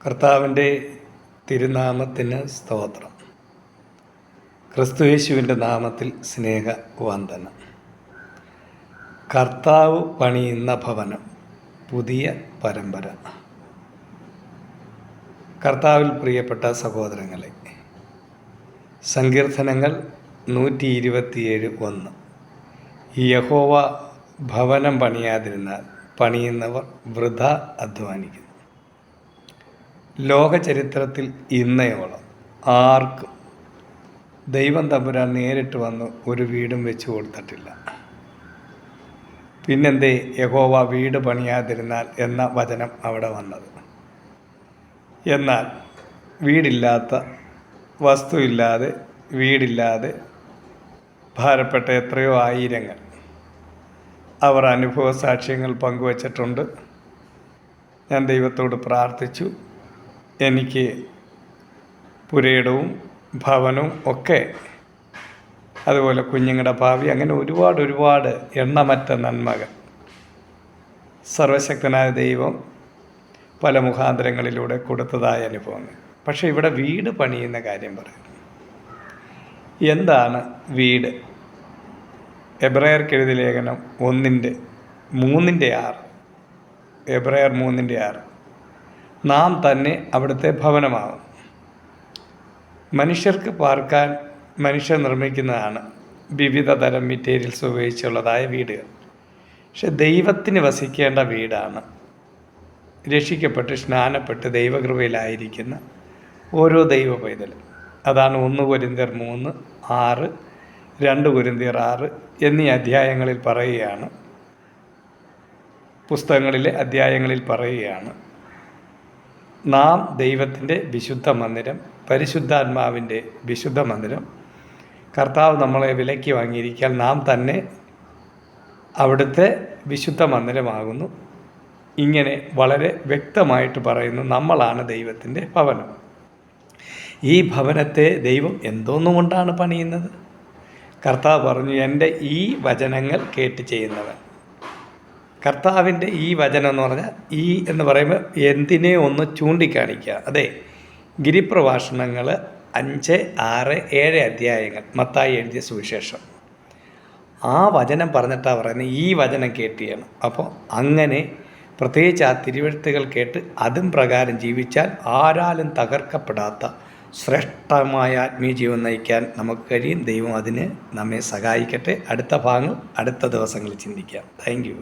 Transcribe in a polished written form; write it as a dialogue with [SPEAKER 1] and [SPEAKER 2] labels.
[SPEAKER 1] കർത്താവിൻ്റെ തിരുനാമത്തിന് സ്തോത്രം. ക്രിസ്തുയേശുവിൻ്റെ നാമത്തിൽ സ്നേഹവന്ദനം. കർത്താവ് പണിയുന്ന ഭവനം, പുതിയ പരമ്പര. കർത്താവിൽ പ്രിയപ്പെട്ട സഹോദരങ്ങളെ, സങ്കീർത്തനങ്ങൾ 127:1. യഹോവ ഭവനം പണിയാതിരുന്നാൽ പണിയുന്നവർ വൃഥ അധ്വാനിക്കുന്നു. ലോകചരിത്രത്തിൽ ഇന്നയോളം ആർക്കും ദൈവം തമ്പുരാൻ നേരിട്ട് വന്ന് ഒരു വീടും വെച്ച് കൊടുത്തിട്ടില്ല. പിന്നെന്തേ യഹോവ വീട് പണിയാതിരുന്നാൽ എന്ന വചനം അവിടെ വന്നത്? എന്നാൽ വീടില്ലാത്ത, വസ്തുവില്ലാതെ, വീടില്ലാതെ ഭാരപ്പെട്ട എത്രയോ ആയിരങ്ങൾ അവർ അനുഭവ സാക്ഷ്യങ്ങൾ പങ്കുവച്ചിട്ടുണ്ട്. ഞാൻ ദൈവത്തോട് പ്രാർത്ഥിച്ചു, എനിക്ക് പുരയിടവും ഭവനവും ഒക്കെ, അതുപോലെ കുഞ്ഞുങ്ങളുടെ ഭാവി, അങ്ങനെ ഒരുപാട് എണ്ണമറ്റ നന്മകൾ സർവശക്തനായ ദൈവം പല മുഖാന്തരങ്ങളിലൂടെ കൊടുത്തതായ അനുഭവങ്ങൾ. പക്ഷേ ഇവിടെ വീട് പണിയുന്ന കാര്യം പറയുന്നു. എന്താണ് വീട്? എബ്രായർക്ക് എഴുതിയ ലേഖനം 1:3-6. എബ്രായർ 3:6. നാം തന്നെ അവിടുത്തെ ഭവനമാകും. മനുഷ്യർക്ക് പാർക്കാൻ മനുഷ്യർ നിർമ്മിക്കുന്നതാണ് വിവിധ തരം മെറ്റീരിയൽസ് ഉപയോഗിച്ചുള്ളതായ വീടുകൾ. പക്ഷെ ദൈവത്തിന് വസിക്കേണ്ട വീടാണ് രക്ഷിക്കപ്പെട്ട് സ്നാനപ്പെട്ട് ദൈവകൃപയിലായിരിക്കുന്ന ഓരോ ദൈവ പൈതലും. അതാണ് 1 കൊരിന്ത്യർ 3:6, 2 കൊരിന്ത്യർ 6 എന്നീ അധ്യായങ്ങളിൽ പറയുകയാണ്, പുസ്തകങ്ങളിലെ അധ്യായങ്ങളിൽ പറയുകയാണ്, നാം ദൈവത്തിൻ്റെ വിശുദ്ധ മന്ദിരം, പരിശുദ്ധാത്മാവിൻ്റെ വിശുദ്ധ മന്ദിരം. കർത്താവ് നമ്മളെ വിലയ്ക്ക് വാങ്ങിയിരിക്കാൻ നാം തന്നെ അവിടുത്തെ വിശുദ്ധ മന്ദിരമാകുന്നു. ഇങ്ങനെ വളരെ വ്യക്തമായിട്ട് പറയുന്നു, നമ്മളാണ് ദൈവത്തിൻ്റെ ഭവനം. ഈ ഭവനത്തെ ദൈവം എന്തോന്നുകൊണ്ടാണ് പണിയുന്നത്? കർത്താവ് പറഞ്ഞു, എൻ്റെ ഈ വചനങ്ങൾ കേട്ട് ചെയ്യുന്നവൻ. കർത്താവിൻ്റെ ഈ വചനം എന്ന് പറഞ്ഞാൽ, ഈ എന്ന് പറയുമ്പോൾ എന്തിനെ ഒന്ന് ചൂണ്ടിക്കാണിക്കുക. അതെ, ഗിരിപ്രഭാഷണങ്ങൾ 5, 6, 7 അധ്യായങ്ങൾ, മത്തായി എഴുതിയ സുവിശേഷം. ആ വചനം പറഞ്ഞിട്ടാണ് പറയുന്നത്, ഈ വചനം കേട്ട് ചെയ്യണം. അപ്പോൾ അങ്ങനെ പ്രത്യേകിച്ച് ആ തിരുവെഴുത്തുകൾ കേട്ട് അതും പ്രകാരം ജീവിച്ചാൽ ആരാലും തകർക്കപ്പെടാത്ത ശ്രേഷ്ഠമായ ആത്മീയ ജീവൻ നയിക്കാൻ നമുക്ക് കഴിയും. ദൈവം അതിന് നമ്മെ സഹായിക്കട്ടെ. അടുത്ത ഭാഗങ്ങൾ അടുത്ത ദിവസങ്ങളിൽ ചിന്തിക്കാം. Thank you.